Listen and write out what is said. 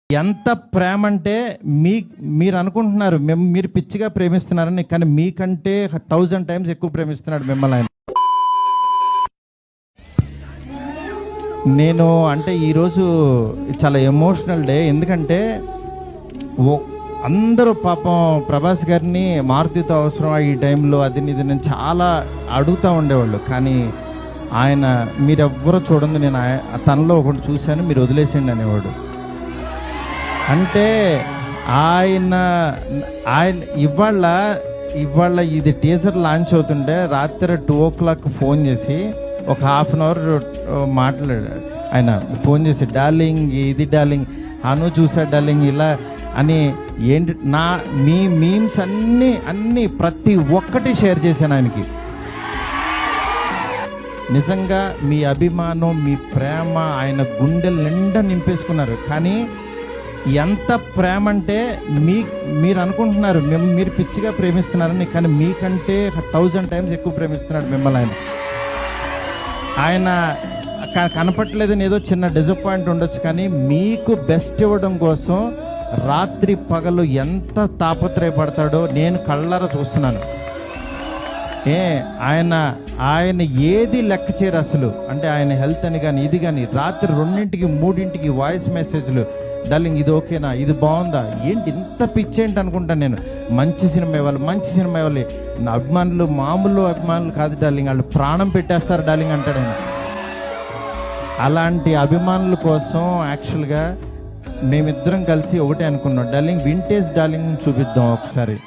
ఎంత ప్రేమ అంటే మీరు అనుకుంటున్నారు మీరు పిచ్చిగా ప్రేమిస్తున్నారని, కానీ మీకంటే 1000 టైమ్స్ ఎక్కువ ప్రేమిస్తున్నాడు మిమ్మల్ని ఆయన. నేను అంటే ఈరోజు చాలా ఎమోషనల్ డే. ఎందుకంటే అందరూ పాపం ప్రభాస్ గారిని మారుతితో అవసరం ఈ టైంలో అది ఇది నేను చాలా అడుగుతూ ఉండేవాళ్ళు. కానీ ఆయన మీరెవ్వరూ చూడండి, నేను తనలో ఒకటి చూశాను, మీరు వదిలేసేయండి అనేవాడు. అంటే ఆయన ఇవాళ ఇది టీజర్ లాంచ్ అవుతుంటే రాత్రి 2 o'clock ఫోన్ చేసి ఒక 1/2 hour మాట్లాడాడు. ఆయన ఫోన్ చేసి డార్లింగ్ ఇది డార్లింగ్ అను చూసా డార్లింగ్ ఇలా అని ఏంటి మీ మీమ్స్ అన్నీ ప్రతి ఒక్కటి షేర్ చేశాను ఆయనకి. నిజంగా మీ అభిమానం మీ ప్రేమ ఆయన గుండెల నిండా నింపేసుకున్నారు. కానీ ఎంత ప్రేమ అంటే మీరు అనుకుంటున్నారు మీరు పిచ్చిగా ప్రేమిస్తున్నారని, కానీ మీకంటే 1000 టైమ్స్ ఎక్కువ ప్రేమిస్తున్నాడు మిమ్మల్ని ఆయన. కనపట్లేదని ఏదో చిన్న డిసప్పాయింట్ ఉండొచ్చు, కానీ మీకు బెస్ట్ ఇవ్వడం కోసం రాత్రి పగలు ఎంత తాపత్రయపడతాడో నేను కళ్ళారా చూస్తున్నాను. ఆయన ఏది లెక్క చేయరు అసలు. అంటే ఆయన హెల్త్ అని కానీ ఇది కానీ రాత్రి 2ంటికి 3ంటికి వాయిస్ మెసేజ్లు, డార్లింగ్ ఇది ఓకేనా, ఇది బాగుందా, ఏంటి ఇంత పిచ్చేంటి అనుకుంటాను నేను. మంచి సినిమా ఇవ్వాలి. నా అభిమానులు మామూలు అభిమానులు కాదు డార్లింగ్, వాళ్ళు ప్రాణం పెట్టేస్తారు డార్లింగ్ అంటాడు ఆయన. అలాంటి అభిమానుల కోసం యాక్చువల్గా మేమిద్దరం కలిసి ఒకటే అనుకున్నాం, డార్లింగ్ వింటేజ్ డార్లింగ్ చూపిద్దాం ఒకసారి.